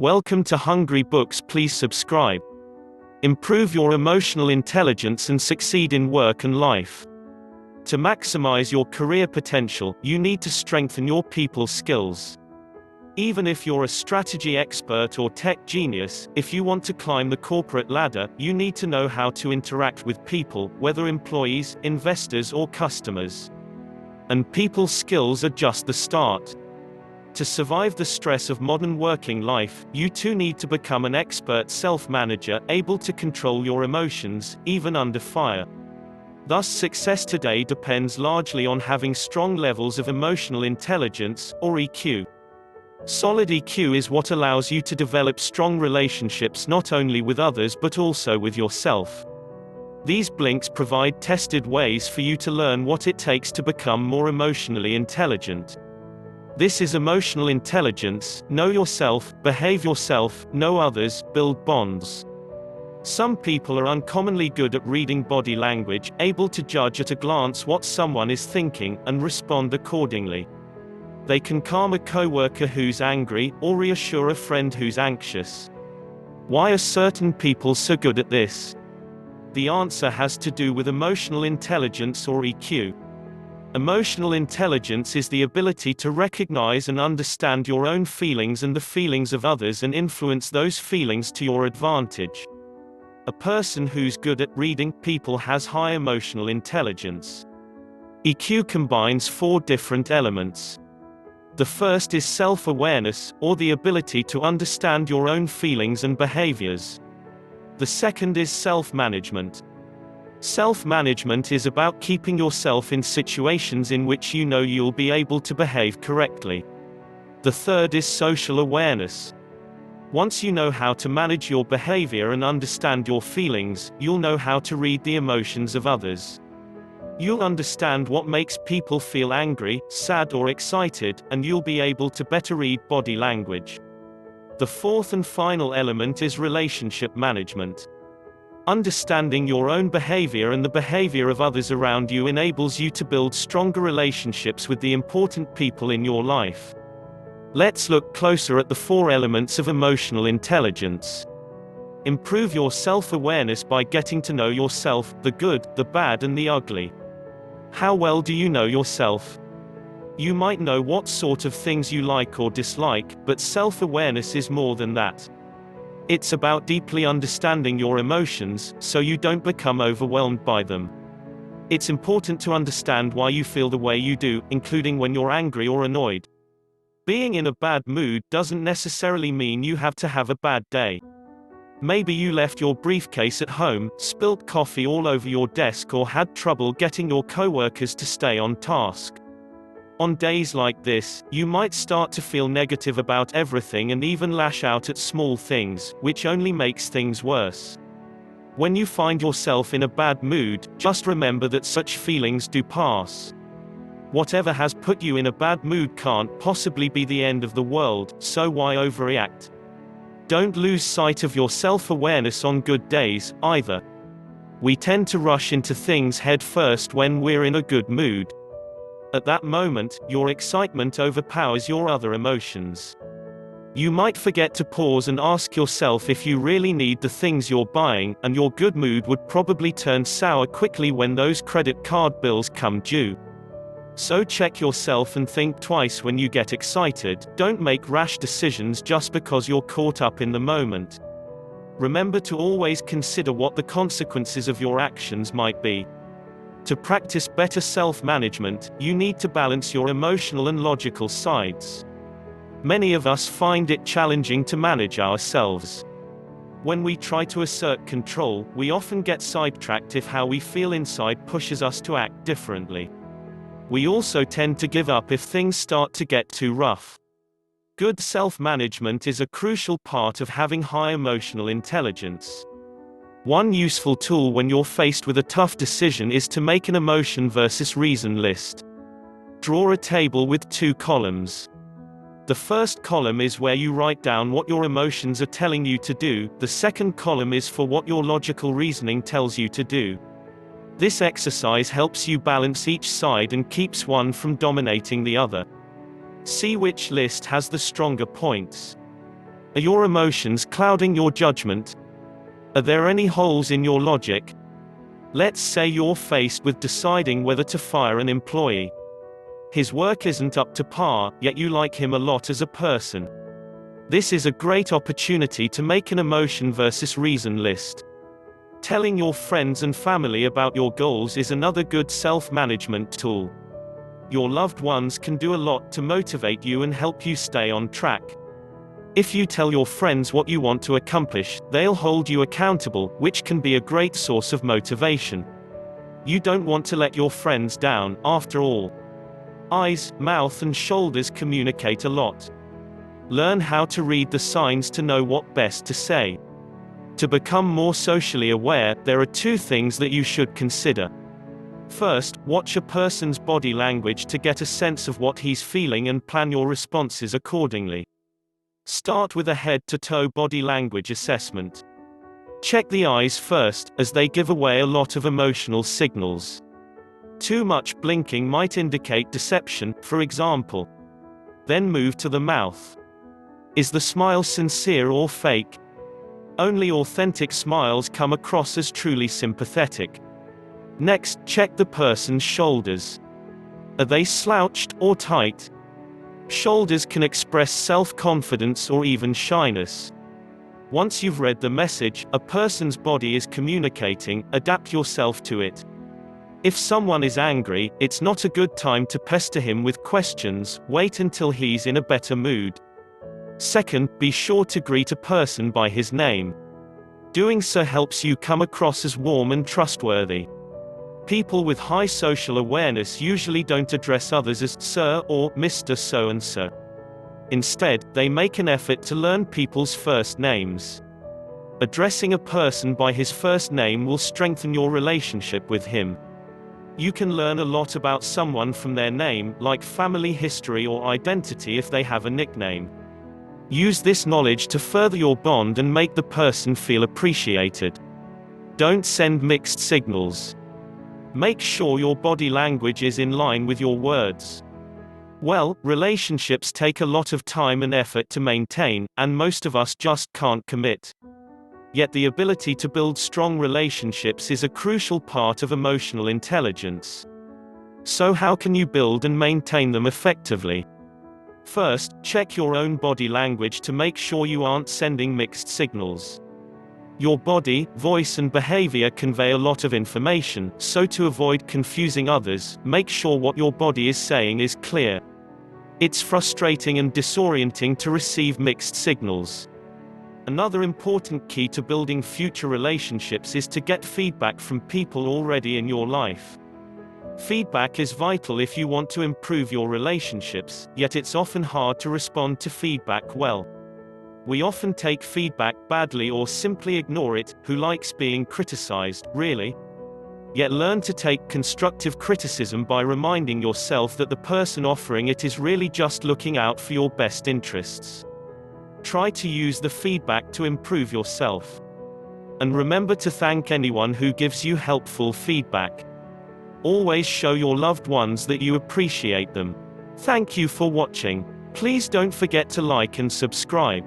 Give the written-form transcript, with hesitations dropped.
Welcome to Hungry Books. Please subscribe. Improve your emotional intelligence and succeed in work and life. To maximize your career potential, you need to strengthen your people skills. Even if you're a strategy expert or tech genius, if you want to climb the corporate ladder, you need to know how to interact with people, whether employees, investors, or customers. And people skills are just the start. To survive the stress of modern working life, you too need to become an expert self-manager, able to control your emotions, even under fire. Thus, success today depends largely on having strong levels of emotional intelligence, or EQ. Solid EQ is what allows you to develop strong relationships not only with others but also with yourself. These blinks provide tested ways for you to learn what it takes to become more emotionally intelligent. This is emotional intelligence: know yourself, behave yourself, know others, build bonds. Some people are uncommonly good at reading body language, able to judge at a glance what someone is thinking, and respond accordingly. They can calm a coworker who's angry, or reassure a friend who's anxious. Why are certain people so good at this? The answer has to do with emotional intelligence, or EQ. Emotional intelligence is the ability to recognize and understand your own feelings and the feelings of others and influence those feelings to your advantage. A person who's good at reading people has high emotional intelligence. EQ combines 4 different elements. The first is self-awareness, or the ability to understand your own feelings and behaviors. The second is self-management. Self-management is about keeping yourself in situations in which you know you'll be able to behave correctly. The third is social awareness. Once you know how to manage your behavior and understand your feelings, you'll know how to read the emotions of others. You'll understand what makes people feel angry, sad, or excited, and you'll be able to better read body language. The fourth and final element is relationship management. Understanding your own behavior and the behavior of others around you enables you to build stronger relationships with the important people in your life. Let's look closer at the 4 elements of emotional intelligence. Improve your self-awareness by getting to know yourself, the good, the bad, and the ugly. How well do you know yourself? You might know what sort of things you like or dislike, but self-awareness is more than that. It's about deeply understanding your emotions, so you don't become overwhelmed by them. It's important to understand why you feel the way you do, including when you're angry or annoyed. Being in a bad mood doesn't necessarily mean you have to have a bad day. Maybe you left your briefcase at home, spilt coffee all over your desk, or had trouble getting your coworkers to stay on task. On days like this, you might start to feel negative about everything and even lash out at small things, which only makes things worse. When you find yourself in a bad mood, just remember that such feelings do pass. Whatever has put you in a bad mood can't possibly be the end of the world, so why overreact? Don't lose sight of your self-awareness on good days, either. We tend to rush into things head first when we're in a good mood. At that moment, your excitement overpowers your other emotions. You might forget to pause and ask yourself if you really need the things you're buying, and your good mood would probably turn sour quickly when those credit card bills come due. So check yourself and think twice when you get excited. Don't make rash decisions just because you're caught up in the moment. Remember to always consider what the consequences of your actions might be. To practice better self-management, you need to balance your emotional and logical sides. Many of us find it challenging to manage ourselves. When we try to assert control, we often get sidetracked if how we feel inside pushes us to act differently. We also tend to give up if things start to get too rough. Good self-management is a crucial part of having high emotional intelligence. One useful tool when you're faced with a tough decision is to make an emotion versus reason list. Draw a table with 2 columns. The first column is where you write down what your emotions are telling you to do, the second column is for what your logical reasoning tells you to do. This exercise helps you balance each side and keeps one from dominating the other. See which list has the stronger points. Are your emotions clouding your judgment? Are there any holes in your logic? Let's say you're faced with deciding whether to fire an employee. His work isn't up to par, yet you like him a lot as a person. This is a great opportunity to make an emotion versus reason list. Telling your friends and family about your goals is another good self-management tool. Your loved ones can do a lot to motivate you and help you stay on track. If you tell your friends what you want to accomplish, they'll hold you accountable, which can be a great source of motivation. You don't want to let your friends down, after all. Eyes, mouth and shoulders communicate a lot. Learn how to read the signs to know what best to say. To become more socially aware, there are two things that you should consider. First, watch a person's body language to get a sense of what he's feeling and plan your responses accordingly. Start with a head-to-toe body language assessment. Check the eyes first, as they give away a lot of emotional signals. Too much blinking might indicate deception, for example. Then move to the mouth. Is the smile sincere or fake? Only authentic smiles come across as truly sympathetic. Next, check the person's shoulders. Are they slouched or tight? Shoulders can express self-confidence or even shyness. Once you've read the message a person's body is communicating, adapt yourself to it. If someone is angry, it's not a good time to pester him with questions, wait until he's in a better mood. Second, be sure to greet a person by his name. Doing so helps you come across as warm and trustworthy. People with high social awareness usually don't address others as Sir or Mr. So-and-so. Instead, they make an effort to learn people's first names. Addressing a person by his first name will strengthen your relationship with him. You can learn a lot about someone from their name, like family history or identity if they have a nickname. Use this knowledge to further your bond and make the person feel appreciated. Don't send mixed signals. Make sure your body language is in line with your words. Well, relationships take a lot of time and effort to maintain, and most of us just can't commit. Yet the ability to build strong relationships is a crucial part of emotional intelligence. So how can you build and maintain them effectively? First, check your own body language to make sure you aren't sending mixed signals. Your body, voice and behavior convey a lot of information, so to avoid confusing others, make sure what your body is saying is clear. It's frustrating and disorienting to receive mixed signals. Another important key to building future relationships is to get feedback from people already in your life. Feedback is vital if you want to improve your relationships, yet it's often hard to respond to feedback well. We often take feedback badly or simply ignore it. Who likes being criticized, really? Yet learn to take constructive criticism by reminding yourself that the person offering it is really just looking out for your best interests. Try to use the feedback to improve yourself. And remember to thank anyone who gives you helpful feedback. Always show your loved ones that you appreciate them. Thank you for watching. Please don't forget to like and subscribe.